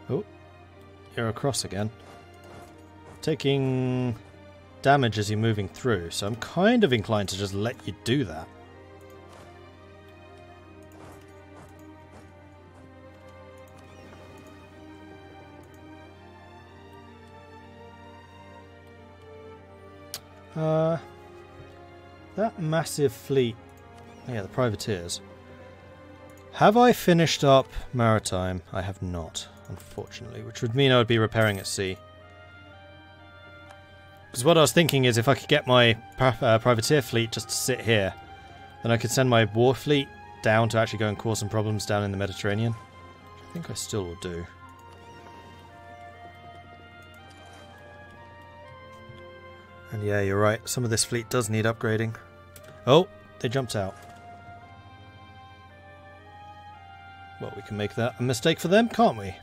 Oh, you're across again. Taking damage as you're moving through, so I'm kind of inclined to just let you do that. That massive fleet... Yeah, the privateers. Have I finished up maritime? I have not, unfortunately, which would mean I would be repairing at sea. Because what I was thinking is if I could get my privateer fleet just to sit here, then I could send my war fleet down to actually go and cause some problems down in the Mediterranean. Which I think I still will do. And yeah, you're right. Some of this fleet does need upgrading. Oh, they jumped out. Well, we can make that a mistake for them, can't we?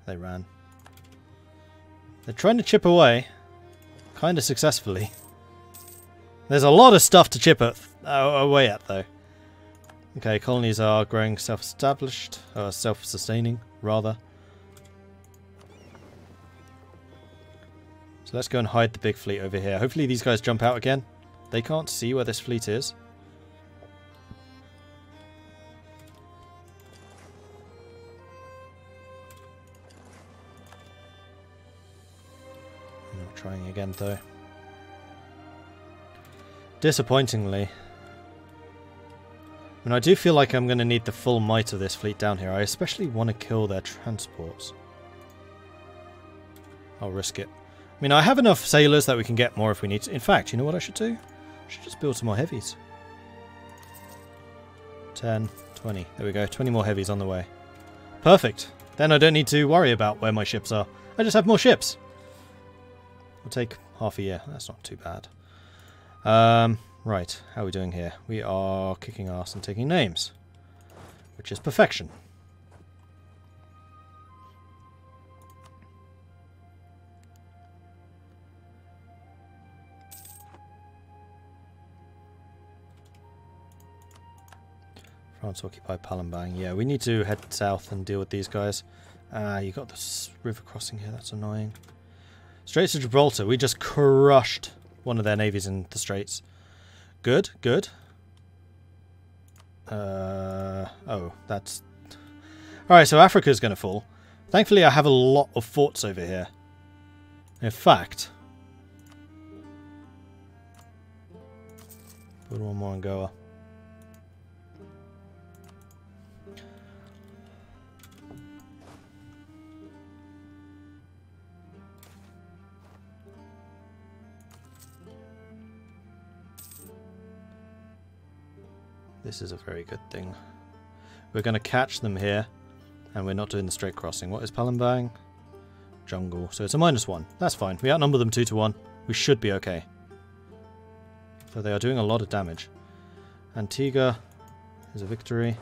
They ran. They're trying to chip away. Kind of successfully. There's a lot of stuff to chip away at, though. Okay, colonies are growing self-established. Or self-sustaining, rather. So let's go and hide the big fleet over here. Hopefully these guys jump out again. They can't see where this fleet is. I'm not trying again though. Disappointingly. I mean, I do feel like I'm going to need the full might of this fleet down here. I especially want to kill their transports. I'll risk it. I mean, I have enough sailors that we can get more if we need to. In fact, you know what I should do? I should just build some more heavies. 10, 20. There we go. 20 more heavies on the way. Perfect. Then I don't need to worry about where my ships are. I just have more ships. It'll take half a year. That's not too bad. Right. How are we doing here? We are kicking ass and taking names. Which is perfection. France occupy Palembang. Yeah, we need to head south and deal with these guys. You got this river crossing here. That's annoying. Straits of Gibraltar. We just crushed one of their navies in the Straits. Good, good. Oh, that's... Alright, so Africa's going to fall. Thankfully, I have a lot of forts over here. In fact... Put one more in Goa. This is a very good thing. We're going to catch them here, and we're not doing the straight crossing. What is Palembang? Jungle. So it's a -1. That's fine. We outnumber them 2 to 1. We should be okay. So they are doing a lot of damage. Antigua is a victory.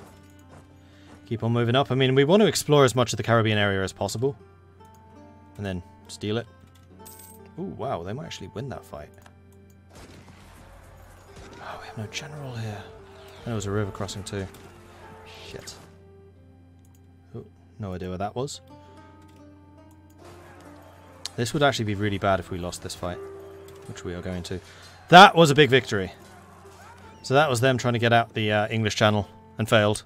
Keep on moving up. I mean, we want to explore as much of the Caribbean area as possible. And then steal it. Ooh, wow. They might actually win that fight. Oh, we have no general here. There was a river crossing too. Shit. Ooh, no idea where that was. This would actually be really bad if we lost this fight. Which we are going to. That was a big victory. So that was them trying to get out the English Channel. And failed.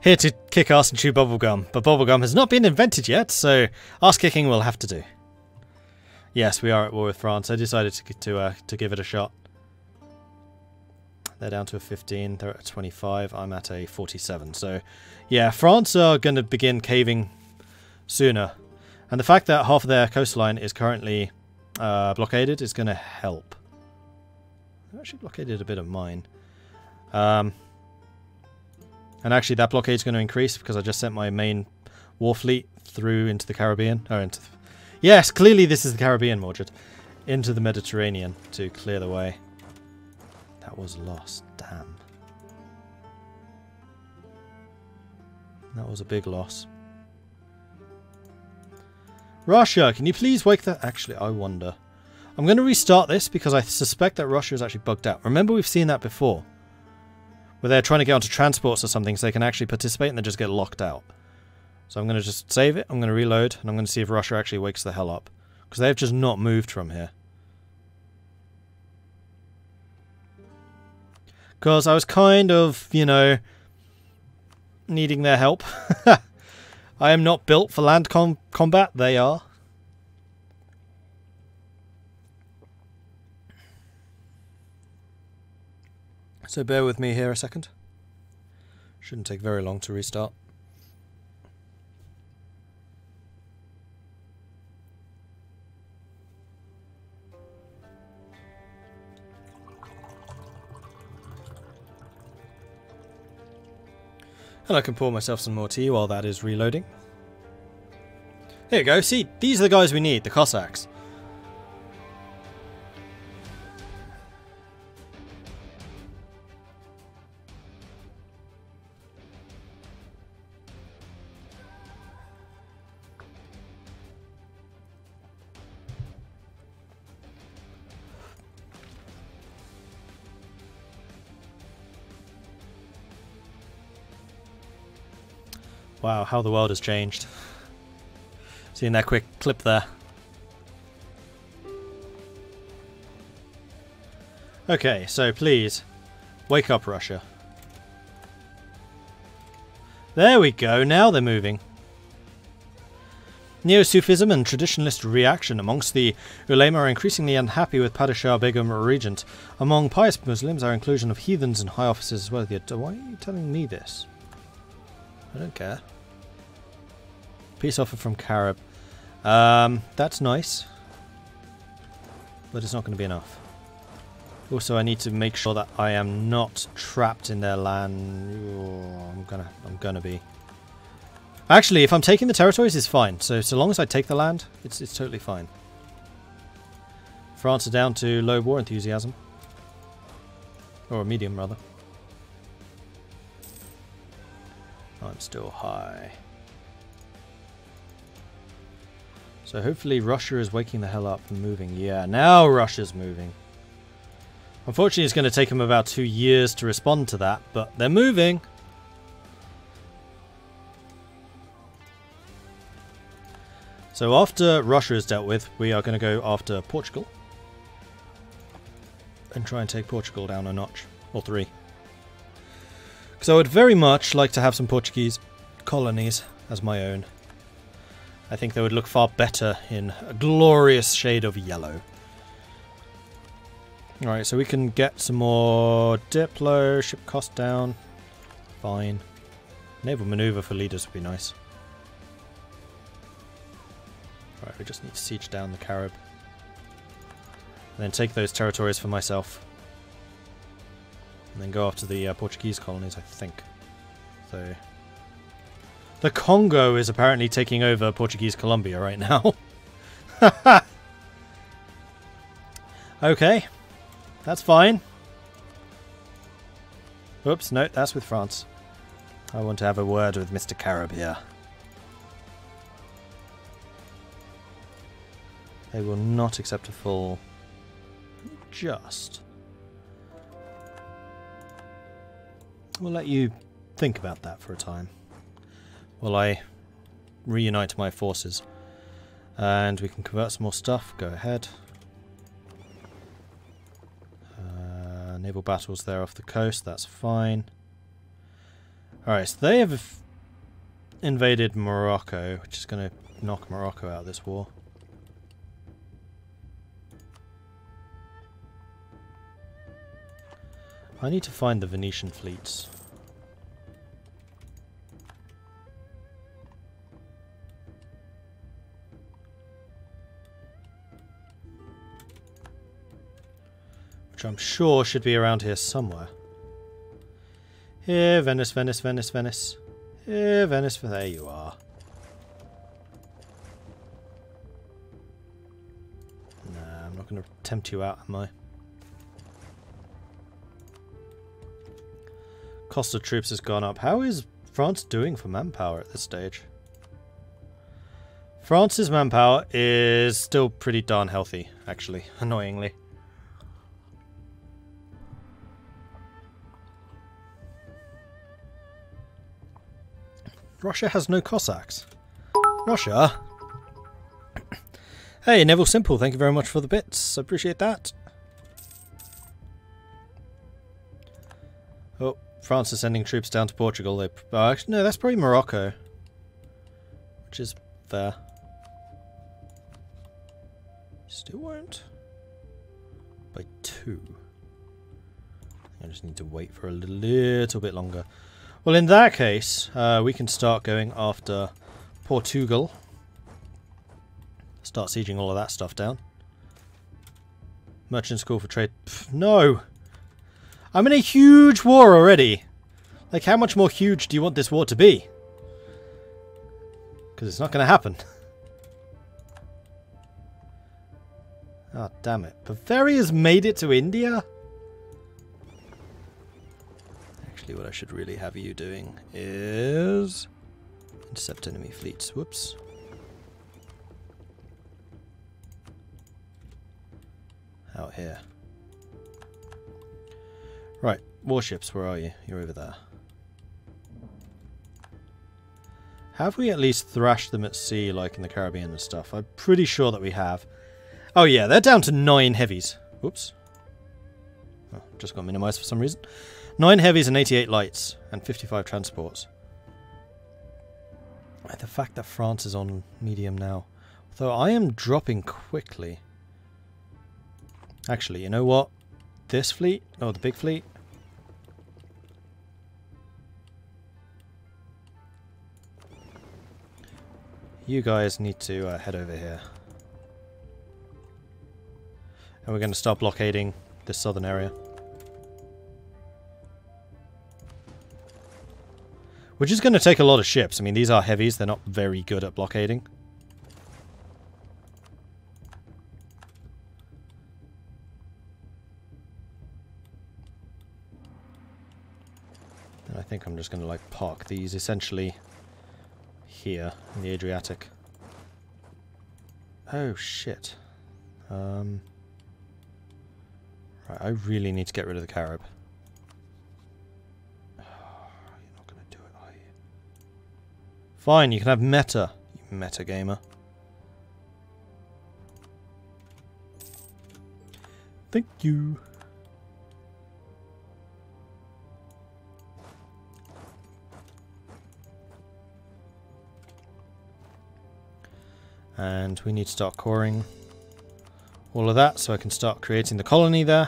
Here to kick ass and chew bubblegum. But bubblegum has not been invented yet. So ass kicking will have to do. Yes, we are at war with France. I decided to give it a shot. They're down to a 15. They're at a 25. I'm at a 47. So, yeah, France are going to begin caving sooner. And the fact that half of their coastline is currently blockaded is going to help. I've actually blockaded a bit of mine. And actually, that blockade is going to increase because I just sent my main war fleet through into the Caribbean. Or into... Yes, clearly this is the Caribbean, Mordred. Into the Mediterranean to clear the way. That was lost. Damn. That was a big loss. Russia, can you please wake that... Actually, I wonder. I'm going to restart this because I suspect that Russia is actually bugged out. Remember, we've seen that before. where they're trying to get onto transports or something so they can actually participate and then just get locked out. So I'm going to just save it, I'm going to reload, and I'm going to see if Russia actually wakes the hell up. Because they've just not moved from here. Because I was kind of, you know, needing their help. I am not built for land combat, they are. So bear with me here a second. Shouldn't take very long to restart. And I can pour myself some more tea while that is reloading. Here you go, see, these are the guys we need, the Cossacks. Wow, how the world has changed. Seeing that quick clip there. Okay, so please, wake up, Russia. There we go, now they're moving. Neo-Sufism and traditionalist reaction amongst the ulema are increasingly unhappy with Padishah Begum regent. Among pious Muslims, our inclusion of heathens in high offices as well. Why are you telling me this? I don't care. Peace offer from Carib. That's nice. But it's not going to be enough. Also, I need to make sure that I am not trapped in their land. Oh, I'm gonna be. Actually, if I'm taking the territories, it's fine. So long as I take the land, it's totally fine. France are down to low war enthusiasm. Or medium, rather. I'm still high. So hopefully Russia is waking the hell up and moving. Yeah, now Russia's moving. Unfortunately, it's going to take them about 2 years to respond to that, but they're moving. So after Russia is dealt with, we are going to go after Portugal. And try and take Portugal down a notch. Or 3. Because I would very much like to have some Portuguese colonies as my own. I think they would look far better in a glorious shade of yellow. Alright, so we can get some more Diplo, ship cost down. Fine. Naval maneuver for leaders would be nice. Alright, we just need to siege down the Carib. And then take those territories for myself. And then go after the Portuguese colonies, I think. So the Congo is apparently taking over Portuguese Colombia right now. Okay. That's fine. Oops, no, that's with France. I want to have a word with Mr. Carib here. They will not accept a full... Just... We'll let you think about that for a time. While I reunite my forces. And we can convert some more stuff. Go ahead. Naval battles there off the coast. That's fine. Alright, so they have invaded Morocco, which is going to knock Morocco out of this war. I need to find the Venetian fleets. Which I'm sure should be around here somewhere. Here, Venice, Venice, Venice, Venice. Here, Venice, there you are. Nah, I'm not going to tempt you out, am I? Cost of troops has gone up. How is France doing for manpower at this stage? France's manpower is still pretty darn healthy, actually, annoyingly. Russia has no Cossacks. Russia? Hey, Neville Simple, thank you very much for the bits. I appreciate that. Oh, France is sending troops down to Portugal. Actually, no, that's probably Morocco. Which is fair. Still won't. By 2. I just need to wait for a little bit longer. Well, in that case, we can start going after Portugal. Start sieging all of that stuff down. Merchant school for trade. Pff, no! I'm in a huge war already! Like, how much more huge do you want this war to be? Because it's not going to happen. Ah, oh, damn it. Bavaria's made it to India? Actually, what I should really have you doing is... intercept enemy fleets. Whoops. Out here. Right, warships, where are you? You're over there. Have we at least thrashed them at sea like in the Caribbean and stuff? I'm pretty sure that we have. Oh yeah, they're down to 9 heavies. Whoops. Oh, just got minimized for some reason. 9 heavies and 88 lights, and 55 transports. The fact that France is on medium now. Though I am dropping quickly. Actually, you know what? This fleet, the big fleet. You guys need to head over here. And we're going to start blockading this southern area. Which is going to take a lot of ships. I mean, these are heavies. They're not very good at blockading. And I think I'm just going to, like, park these essentially here in the Adriatic. Oh, shit. Right, I really need to get rid of the Carib. Fine, you can have meta, you meta gamer. Thank you. And we need to start coring all of that so I can start creating the colony there.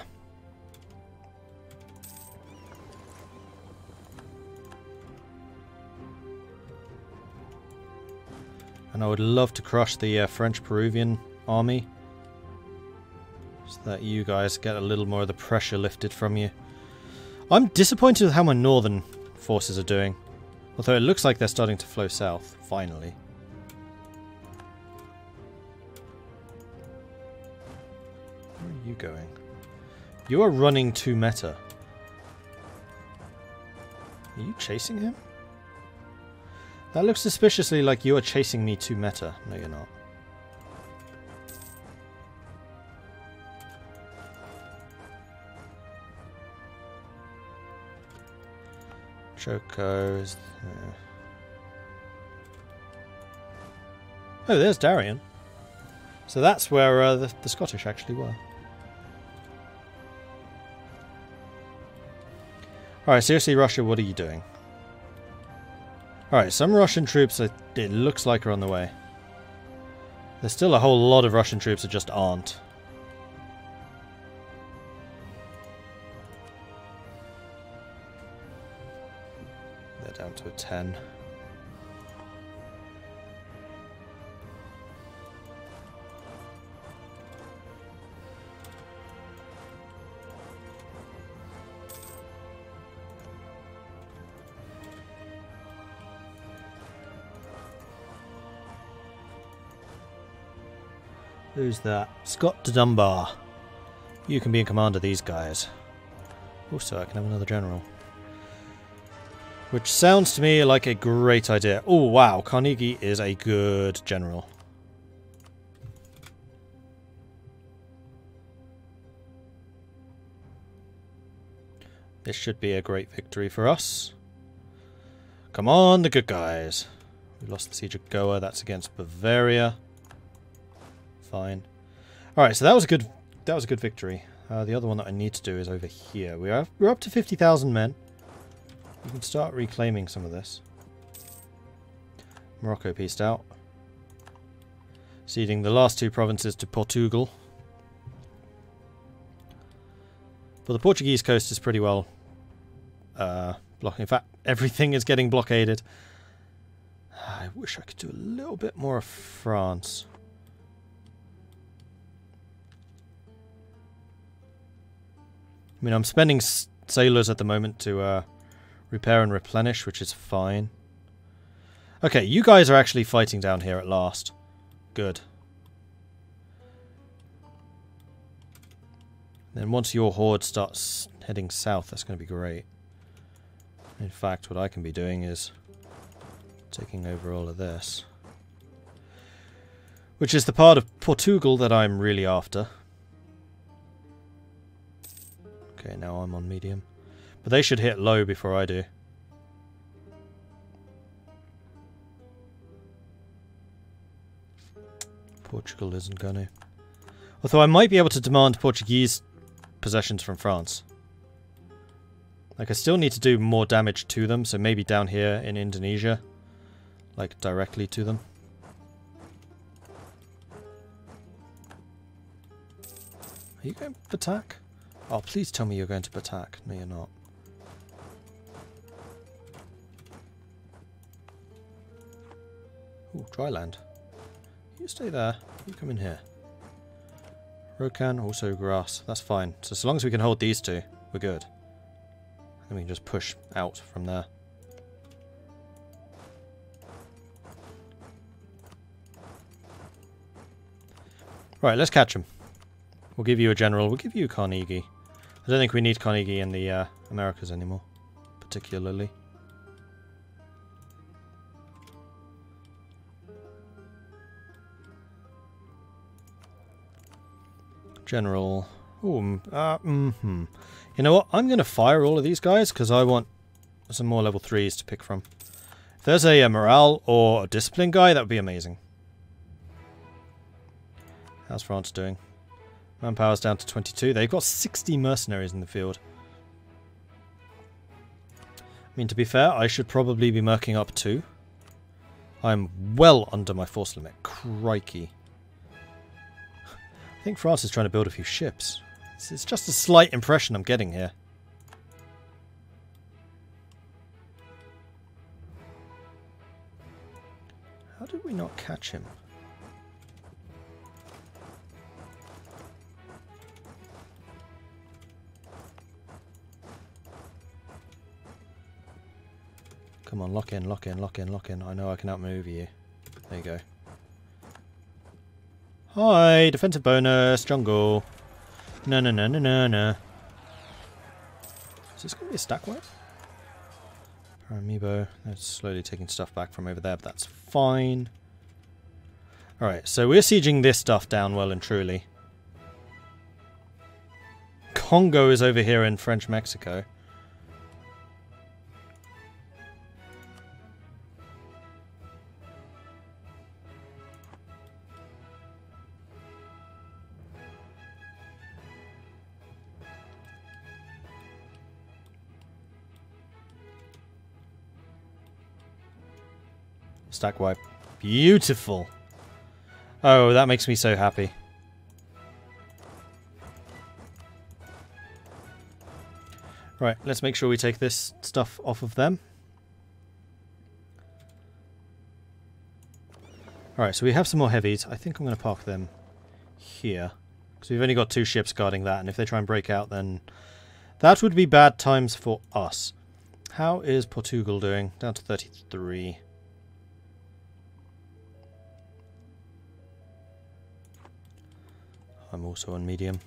And I would love to crush the French-Peruvian army so that you guys get a little more of the pressure lifted from you. I'm disappointed with how my northern forces are doing. Although it looks like they're starting to flow south, finally. Where are you going? You are running to meta. Are you chasing him? That looks suspiciously like you are chasing me to meta. No, you're not. Choco is there. Oh, there's Darien. So that's where the Scottish actually were. Alright, seriously, Russia, what are you doing? Alright, some Russian troops, it looks like, are on the way. There's still a whole lot of Russian troops that just aren't. They're down to a 10. Who's that? Scott de Dunbar. You can be in command of these guys. Also, I can have another general. Which sounds to me like a great idea. Oh, wow. Carnegie is a good general. This should be a great victory for us. Come on, the good guys. We lost the siege of Goa. That's against Bavaria. Fine. Alright, so that was a good victory. The other one that I need to do is over here. We're up to 50,000 men. We can start reclaiming some of this. Morocco pieced out. Ceding the last two provinces to Portugal. But the Portuguese coast is pretty well blocking. In fact, everything is getting blockaded. I wish I could do a little bit more of France. I mean, I'm spending sailors at the moment to repair and replenish, which is fine. Okay, you guys are actually fighting down here at last. Good. Then once your horde starts heading south, that's going to be great. In fact, what I can be doing is taking over all of this. Which is the part of Portugal that I'm really after. Okay, now I'm on medium. But they should hit low before I do. Portugal isn't going to. Although I might be able to demand Portuguese possessions from France. Like, I still need to do more damage to them, so maybe down here in Indonesia. Like, directly to them. Are you going to attack? Oh, please tell me you're going to attack. No, you're not. Ooh, dry land. You stay there. You come in here. Rokan, also grass. That's fine. So as long as we can hold these two, we're good. And we can just push out from there. Right, let's catch him. We'll give you a general. We'll give you Carnegie. I don't think we need Carnegie in the Americas anymore, particularly. General. Ooh, You know what? I'm going to fire all of these guys because I want some more level 3s to pick from. If there's a morale or a discipline guy, that would be amazing. How's France doing? Manpower's down to 22. They've got 60 mercenaries in the field. I mean, to be fair, I should probably be merking up too. I'm well under my force limit. Crikey. I think France is trying to build a few ships. It's just a slight impression I'm getting here. How did we not catch him? Come on, lock in, lock in, lock in, lock in. I know I can outmaneuver you. There you go. Hi, defensive bonus, jungle. No, no, no, no, no, no. Is this going to be a stack wipe? Paramibo. They're slowly taking stuff back from over there, but that's fine. Alright, so we're sieging this stuff down well and truly. Congo is over here in French Mexico. Stack wipe. Beautiful. Oh, that makes me so happy. Right, let's make sure we take this stuff off of them. Alright, so we have some more heavies. I think I'm going to park them here. Because we've only got 2 ships guarding that, and if they try and break out, then that would be bad times for us. How is Portugal doing? Down to 33. I'm also on medium.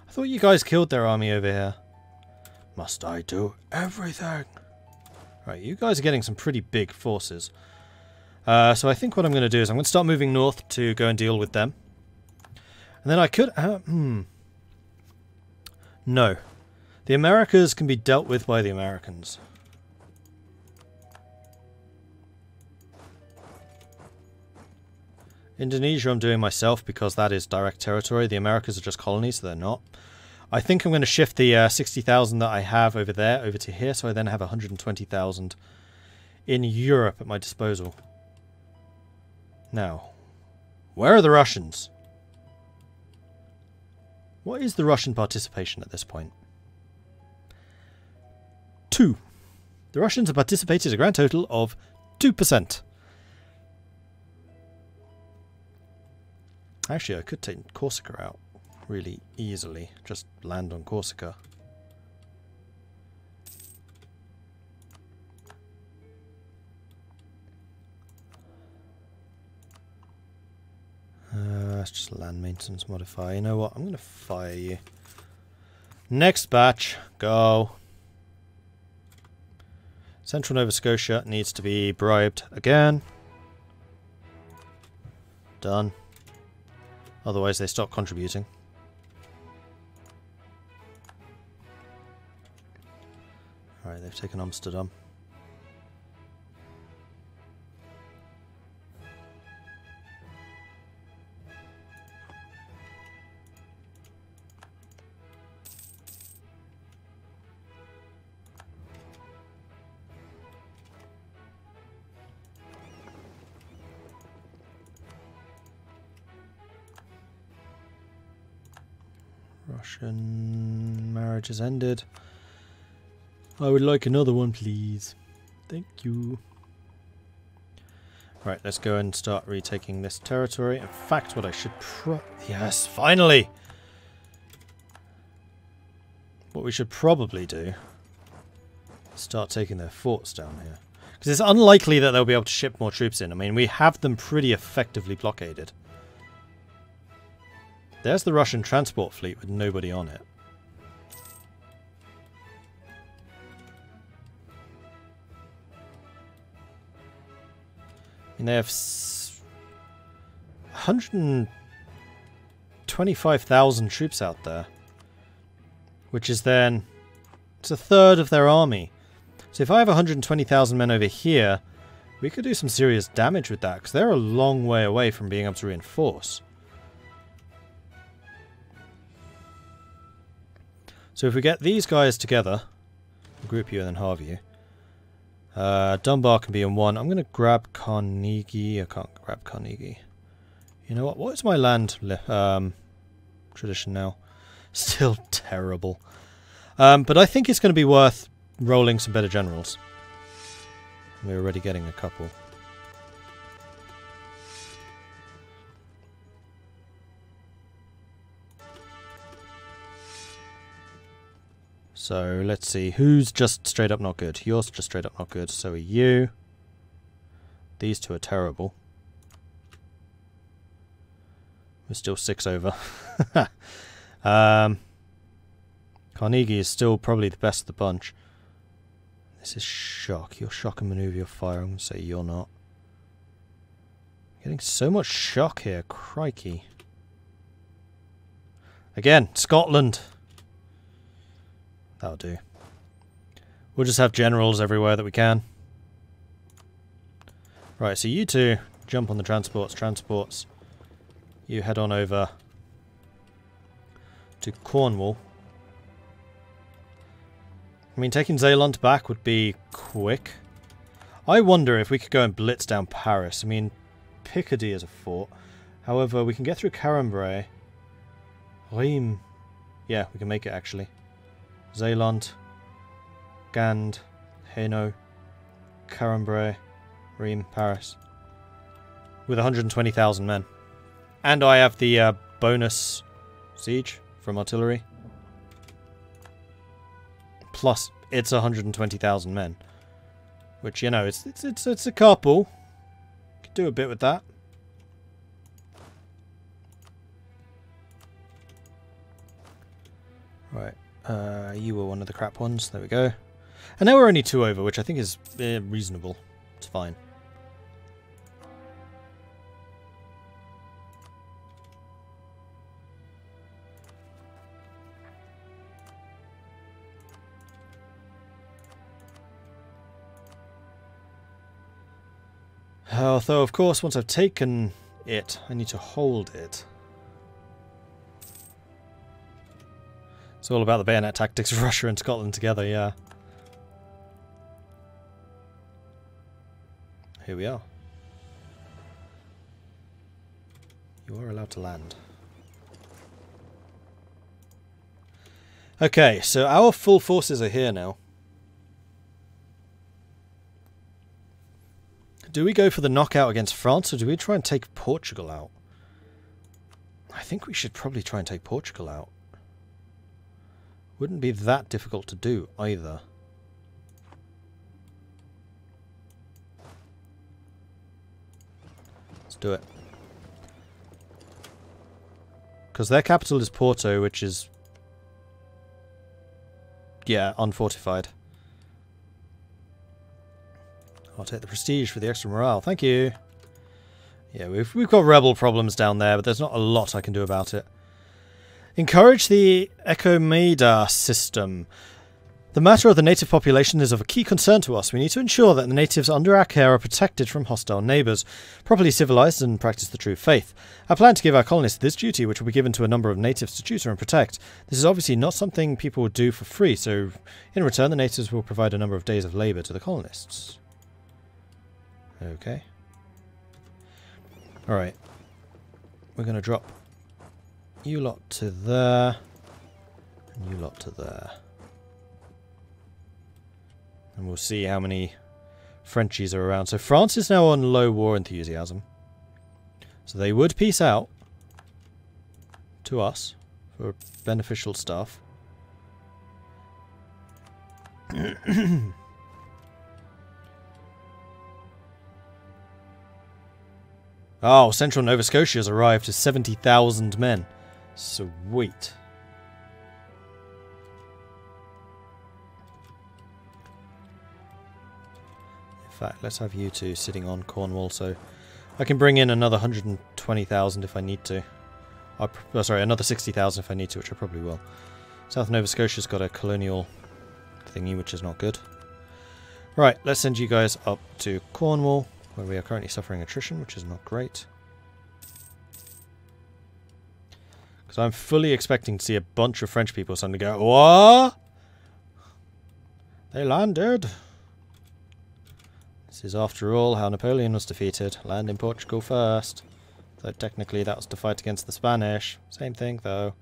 I thought you guys killed their army over here. Must I do everything? Right, you guys are getting some pretty big forces. So I think what I'm going to do is I'm going to start moving north to go and deal with them. And then I could... No. The Americas can be dealt with by the Americans. Indonesia I'm doing myself because that is direct territory. The Americas are just colonies, so they're not. I think I'm going to shift the 60,000 that I have over there over to here, so I then have 120,000 in Europe at my disposal. Now, where are the Russians? What is the Russian participation at this point? 2. The Russians have participated a grand total of 2%. Actually, I could take Corsica out really easily. Just land on Corsica. That's just a land maintenance modifier. You know what? I'm going to fire you. Next batch. Go. Central Nova Scotia needs to be bribed again. Done. Otherwise they stop contributing. Alright, they've taken Amsterdam. Russian marriage has ended. I would like another one, please. Thank you. Right, let's go and start retaking this territory. In fact, what I should yes, finally! What we should probably do is start taking their forts down here. Because it's unlikely that they'll be able to ship more troops in. I mean, we have them pretty effectively blockaded. There's the Russian transport fleet with nobody on it. And they have 125,000 troops out there. Which is then... it's a third of their army. So if I have 120,000 men over here, we could do some serious damage with that. Because they're a long way away from being able to reinforce. So if we get these guys together, group you and then halve you. Dunbar can be in one. I'm going to grab Carnegie. I can't grab Carnegie. You know what? What is my land tradition now? Still terrible. But I think it's going to be worth rolling some better generals. We're already getting a couple. So, let's see. Who's just straight up not good? You're just straight up not good. So are you. These two are terrible. We're still 6 over. Carnegie is still probably the best of the bunch. This is shock. You're shock and maneuver your fire. I'm going to say you're not. Getting so much shock here. Crikey. Again, Scotland. That'll do. We'll just have generals everywhere that we can. Right, so you two jump on the transports. You head on over to Cornwall. I mean, taking Zeeland back would be quick. I wonder if we could go and blitz down Paris. I mean, Picardy is a fort. However, we can get through Cambrai. Rheims. Yeah, we can make it actually. Zeeland, Gand, Hainaut, Cambrai, Rheims, Paris. With 120,000 men. And I have the bonus siege from artillery. Plus, it's 120,000 men. Which, you know, it's a couple. Could do a bit with that. Right. You were one of the crap ones. There we go. And now we're only 2 over, which I think is reasonable. It's fine. Although, of course, once I've taken it. I need to hold it. It's all about the bayonet tactics of Russia and Scotland together, yeah. Here we are. You are allowed to land. Okay, so our full forces are here now. Do we go for the knockout against France, or do we try and take Portugal out? I think we should probably try and take Portugal out. Wouldn't be that difficult to do either. Let's do it. Because their capital is Porto, which is... yeah, unfortified. I'll take the prestige for the extra morale. Thank you. Yeah, we've got rebel problems down there, but there's not a lot I can do about it. Encourage the Ecomeda system. The matter of the native population is of a key concern to us. We need to ensure that the natives under our care are protected from hostile neighbours, properly civilised and practice the true faith. I plan to give our colonists this duty, which will be given to a number of natives to tutor and protect. This is obviously not something people would do for free, so in return the natives will provide a number of days of labour to the colonists. Okay. Alright. We're going to drop you lot to there, and you lot to there. And we'll see how many Frenchies are around. So France is now on low war enthusiasm. So they would peace out to us for beneficial stuff. Oh, Central Nova Scotia has arrived to 70,000 men. Sweet. In fact, let's have you two sitting on Cornwall, so I can bring in another 120,000 if I need to. Oh, sorry, another 60,000 if I need to, which I probably will. South Nova Scotia's got a colonial thingy, which is not good. Right, let's send you guys up to Cornwall, where we are currently suffering attrition, which is not great. Because I'm fully expecting to see a bunch of French people suddenly go, what? They landed. This is, after all, how Napoleon was defeated. Land in Portugal first. Though technically that was to fight against the Spanish. Same thing, though.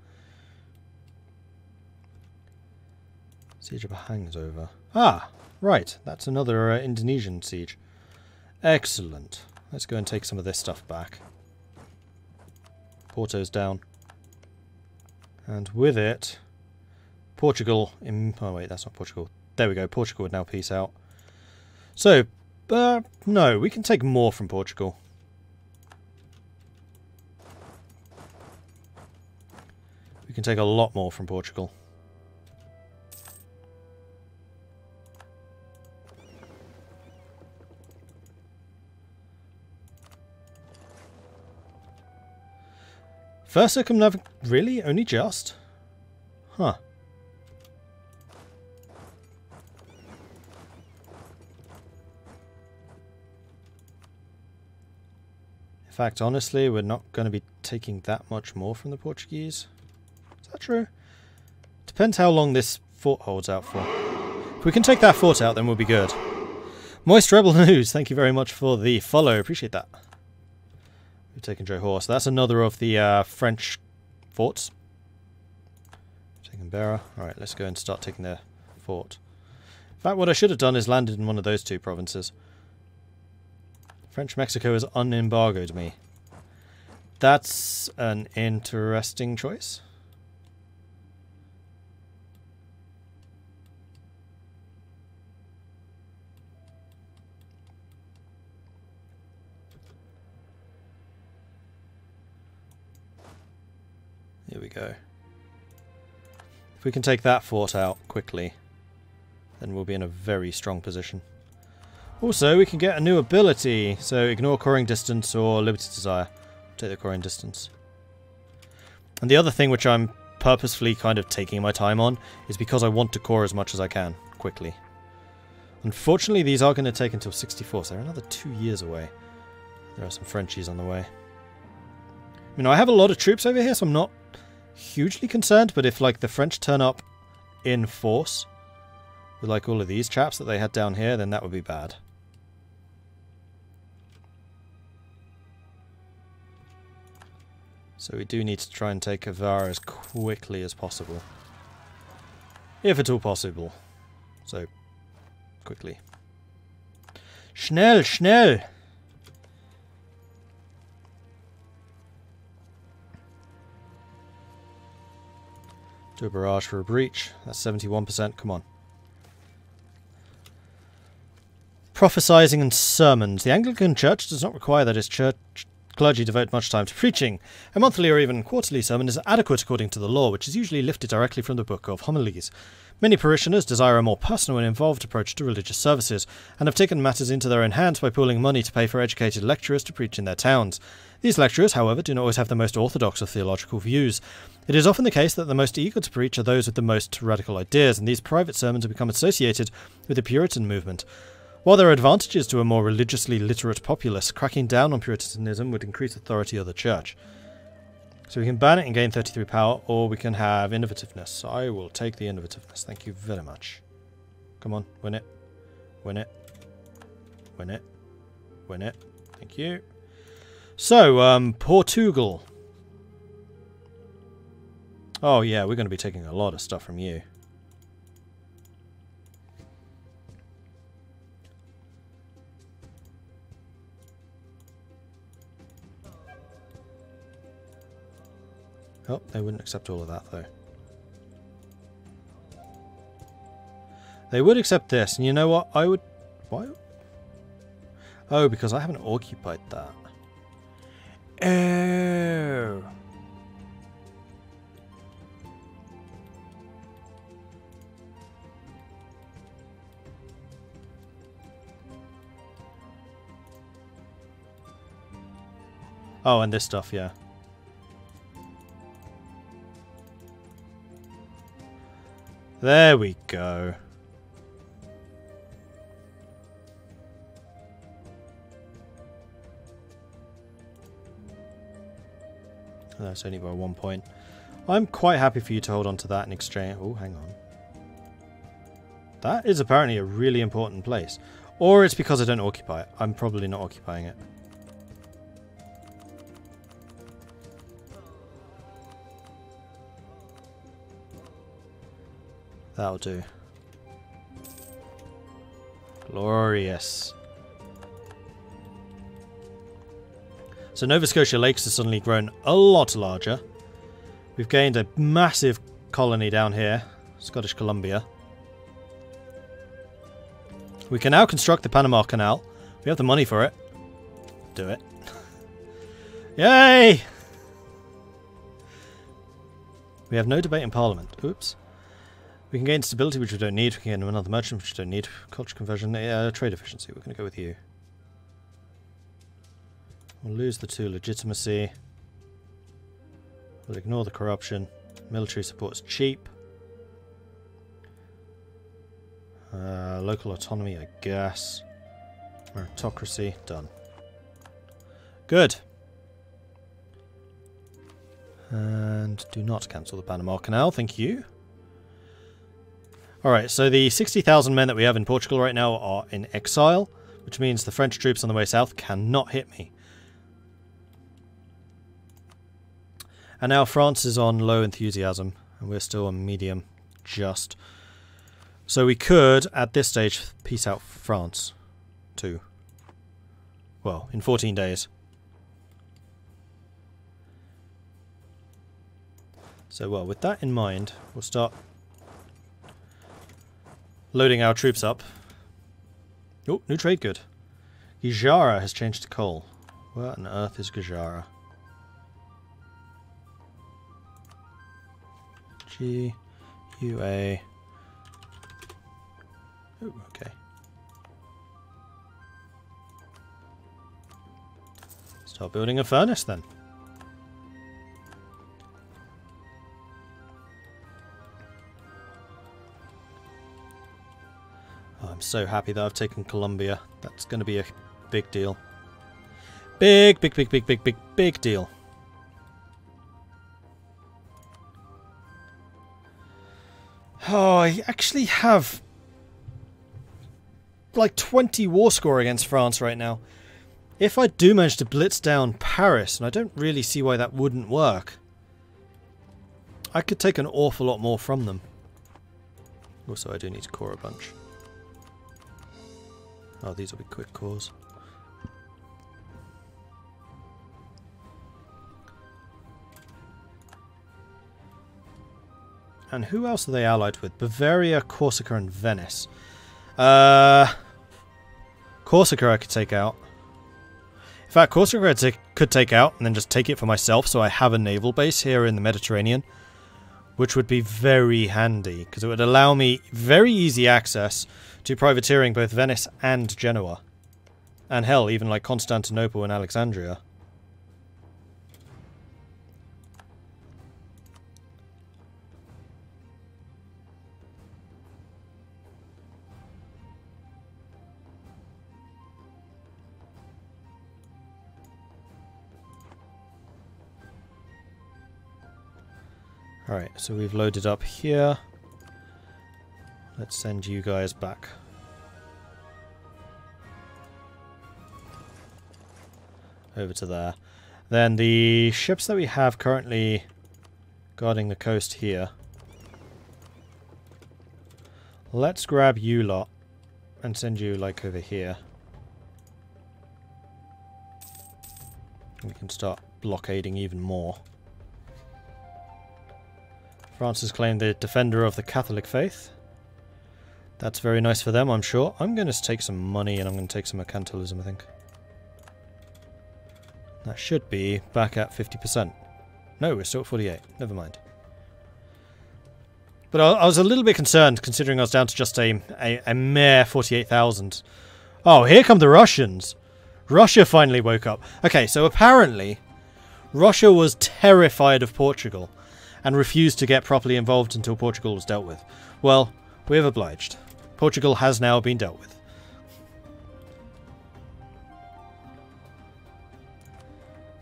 Siege of Pahang is over. Ah, right. That's another Indonesian siege. Excellent. Let's go and take some of this stuff back. Porto's down. And with it, Portugal... oh wait, that's not Portugal. There we go. Portugal would now peace out. So, no, we can take more from Portugal. We can take a lot more from Portugal. First circumnavigation... really? Only just? Huh. In fact, honestly, we're not going to be taking that much more from the Portuguese. Is that true? Depends how long this fort holds out for. If we can take that fort out, then we'll be good. Moist Rebel News, thank you very much for the follow. Appreciate that. We've taken Johor, so that's another of the French forts. Taking Beira. Alright, let's go and start taking their fort. In fact, what I should have done is landed in one of those two provinces. French Mexico has unembargoed me. That's an interesting choice. Here we go. If we can take that fort out quickly, then we'll be in a very strong position. Also, we can get a new ability, so ignore coring distance or liberty desire. Take the coring distance. And the other thing which I'm purposefully kind of taking my time on is because I want to core as much as I can, quickly. Unfortunately, these are going to take until 64, so they're another 2 years away. There are some Frenchies on the way. You know, I have a lot of troops over here, so I'm not hugely concerned, but if, like, the French turn up in force with, like, all of these chaps that they had down here, then that would be bad. So we do need to try and take Avara as quickly as possible. If at all possible. So, quickly. Schnell, schnell! Do a barrage for a breach. That's 71%. Come on. Prophesying and sermons. The Anglican Church does not require that its clergy devote much time to preaching. A monthly or even quarterly sermon is adequate according to the law, which is usually lifted directly from the Book of Homilies. Many parishioners desire a more personal and involved approach to religious services, and have taken matters into their own hands by pooling money to pay for educated lecturers to preach in their towns. These lecturers, however, do not always have the most orthodox of theological views. It is often the case that the most eager to preach are those with the most radical ideas, and these private sermons have become associated with the Puritan movement. While there are advantages to a more religiously literate populace, cracking down on Puritanism would increase authority of the church. So we can ban it and gain 33 power, or we can have innovativeness. I will take the innovativeness. Thank you very much. Come on, win it. Win it. Win it. Win it. Thank you. So, Portugal. Oh yeah, we're going to be taking a lot of stuff from you. Oh, they wouldn't accept all of that, though. They would accept this, and you know what? I would... Why? Oh, because I haven't occupied that. Oh. Oh, and this stuff, yeah. There we go. That's only by 1 point. I'm quite happy for you to hold on to that in exchange. Oh, hang on. That is apparently a really important place. Or it's because I don't occupy it. I'm probably not occupying it. That'll do. Glorious. So Nova Scotia Lakes has suddenly grown a lot larger. We've gained a massive colony down here, Scottish Columbia. We can now construct the Panama Canal. We have the money for it. Do it. Yay! We have no debate in Parliament. Oops. We can gain stability, which we don't need. We can gain another merchant, which we don't need. Culture conversion, trade efficiency. We're going to go with you. We'll lose the 2 legitimacy. We'll ignore the corruption. Military support's cheap. Local autonomy, I guess. Meritocracy, done. Good. And do not cancel the Panama Canal, thank you. Alright, so the 60,000 men that we have in Portugal right now are in exile, which means the French troops on the way south cannot hit me. And now France is on low enthusiasm, and we're still on medium, just. So we could, at this stage, peace out France, too. Well, in 14 days. So, well, with that in mind, we'll start loading our troops up. Oh, new trade good. Gijara has changed to coal. What on earth is Gijara? G-U-A... Oh, okay. Start building a furnace then. Oh, I'm so happy that I've taken Colombia. That's going to be a big deal. Big deal. Oh, I actually have like 20 war score against France right now. If I do manage to blitz down Paris, and I don't really see why that wouldn't work, I could take an awful lot more from them. Also, I do need to core a bunch. Oh, these will be quick cores. And who else are they allied with? Bavaria, Corsica, and Venice. Corsica I could take out. In fact, Corsica I could take out and then just take it for myself, so I have a naval base here in the Mediterranean, which would be very handy, because it would allow me very easy access to privateering both Venice and Genoa. And hell, even like Constantinople and Alexandria. Alright, so we've loaded up here. Let's send you guys back. Over to there. Then the ships that we have currently guarding the coast here. Let's grab you lot and send you like over here. We can start blockading even more. France has claimed the defender of the Catholic faith. That's very nice for them, I'm sure. I'm going to take some money and I'm going to take some mercantilism, I think. That should be back at 50%. No, we're still at 48. Never mind. But I was a little bit concerned, considering I was down to just a mere 48,000. Oh, here come the Russians. Russia finally woke up. Okay, so apparently Russia was terrified of Portugal and refused to get properly involved until Portugal was dealt with. Well, we've obliged. Portugal has now been dealt with.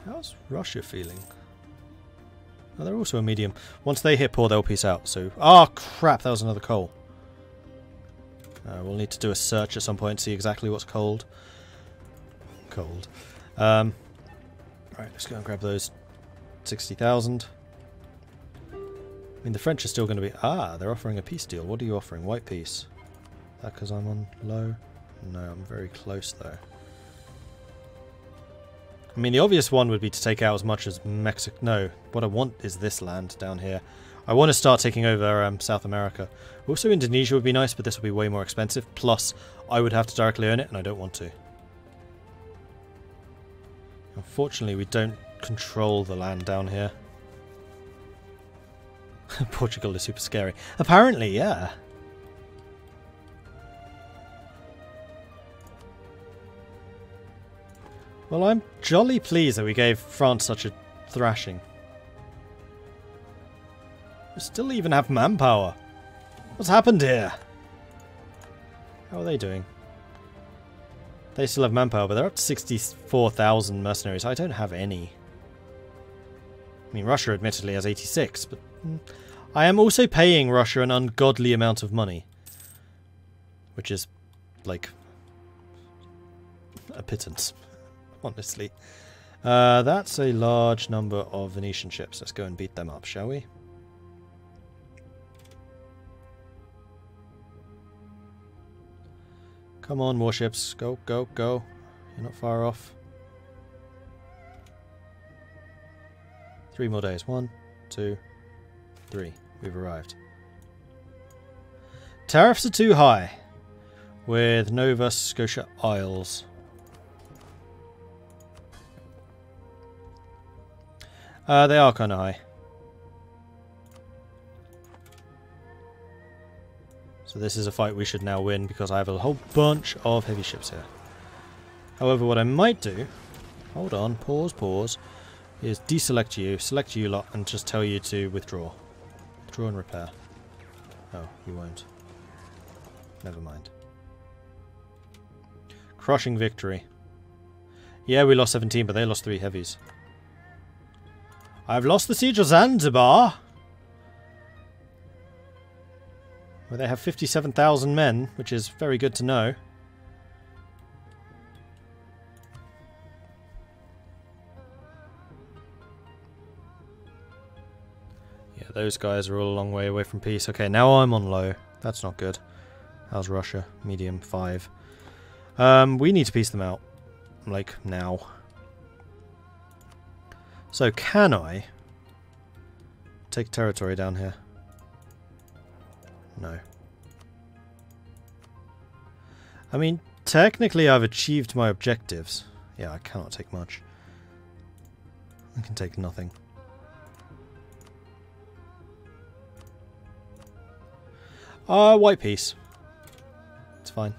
How's Russia feeling? Oh, they're also a medium. Once they hit poor, they'll peace out. So, oh crap, that was another coal. We'll need to do a search at some point to see exactly what's cold. Cold. Right, let's go and grab those 60,000. I mean, the French are still going to be... Ah, they're offering a peace deal. What are you offering? White peace. Is that because I'm on low? No, I'm very close, though. I mean, the obvious one would be to take out as much as Mexico... No, what I want is this land down here. I want to start taking over South America. Also, Indonesia would be nice, but this would be way more expensive. Plus, I would have to directly own it, and I don't want to. Unfortunately, we don't control the land down here. Portugal is super scary. Apparently, yeah. Well, I'm jolly pleased that we gave France such a thrashing. We still even have manpower. What's happened here? How are they doing? They still have manpower, but they're up to 64,000 mercenaries. I don't have any. I mean, Russia admittedly has 86, but... I am also paying Russia an ungodly amount of money. Which is, like, a pittance, honestly. That's a large number of Venetian ships. Let's go and beat them up, shall we? Come on, warships. Go, go, go. You're not far off. 3 more days. 1, 2, 3. We've arrived. Tariffs are too high with Nova Scotia Isles. They are kind of high. So this is a fight we should now win because I have a whole bunch of heavy ships here. However, what I might do... Hold on, pause, is deselect you, select you lot, and just tell you to withdraw. Withdraw and repair. Oh, you won't. Never mind. Crushing victory. Yeah, we lost 17, but they lost 3 heavies. I've lost the siege of Zanzibar. where they have 57,000 men, which is very good to know. Yeah, those guys are all a long way away from peace. Okay, now I'm on low. That's not good. How's Russia? Medium, 5. We need to piece them out. Like, now. So, can I take territory down here? No. I mean, technically I've achieved my objectives. Yeah, I cannot take much. I can take nothing. White peace. It's fine.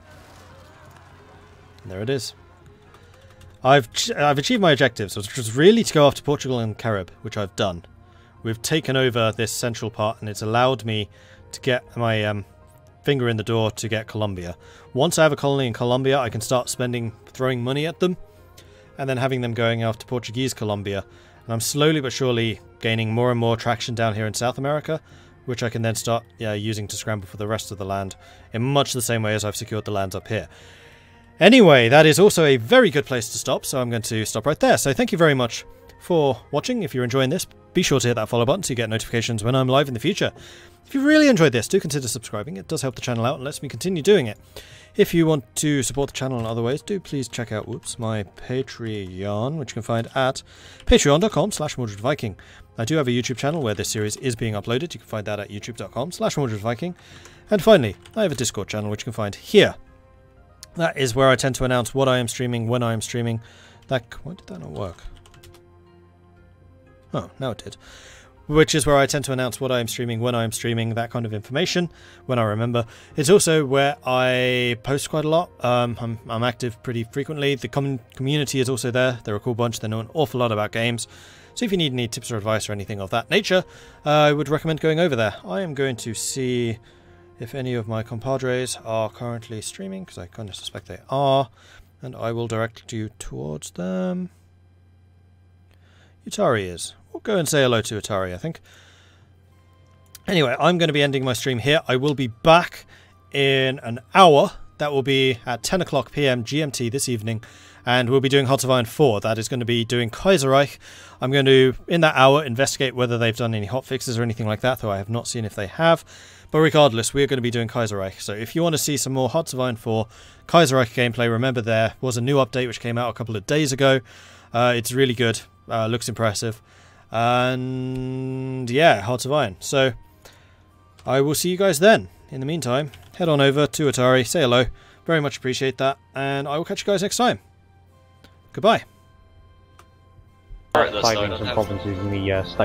And there it is. I've achieved my objectives, which was really to go after Portugal and Carib, which I've done. We've taken over this central part, and it's allowed me to get my finger in the door to get Colombia. Once I have a colony in Colombia, I can start throwing money at them, and then having them going after Portuguese Colombia. And I'm slowly but surely gaining more and more traction down here in South America, which I can then start using to scramble for the rest of the land, in much the same way as I've secured the lands up here. Anyway, that is also a very good place to stop, so I'm going to stop right there. So thank you very much for watching. If you're enjoying this, be sure to hit that follow button so you get notifications when I'm live in the future. If you really enjoyed this, do consider subscribing. It does help the channel out and lets me continue doing it. If you want to support the channel in other ways, do please check out my Patreon, which you can find at patreon.com/MordredViking. I do have a YouTube channel where this series is being uploaded. You can find that at youtube.com/MordredViking. And finally, I have a Discord channel, which you can find here. That is where I tend to announce what I am streaming, when I am streaming. Why did that not work? Oh, now it did. Which is where I tend to announce what I am streaming, when I am streaming, that kind of information, when I remember. It's also where I post quite a lot. I'm active pretty frequently. The community is also there. They're a cool bunch. They know an awful lot about games. So if you need any tips or advice or anything of that nature, I would recommend going over there. I am going to see if any of my compadres are currently streaming, because I kind of suspect they are, and I will direct you towards them. Utari is. We'll go and say hello to Utari, I think. Anyway, I'm going to be ending my stream here. I will be back in an hour. That will be at 10 o'clock PM GMT this evening, and we'll be doing Hearts of Iron 4. That is going to be doing Kaiserreich. I'm going to, in that hour, investigate whether they've done any hotfixes or anything like that, though I have not seen if they have. But regardless, we are going to be doing Kaiserreich. So if you want to see some more Hearts of Iron 4 Kaiserreich gameplay, remember there was a new update which came out a couple of days ago. It's really good. Looks impressive. And yeah, Hearts of Iron. So I will see you guys then. In the meantime, head on over to Atari, say hello. Very much appreciate that. And I will catch you guys next time. Goodbye. Fighting some provinces in the state.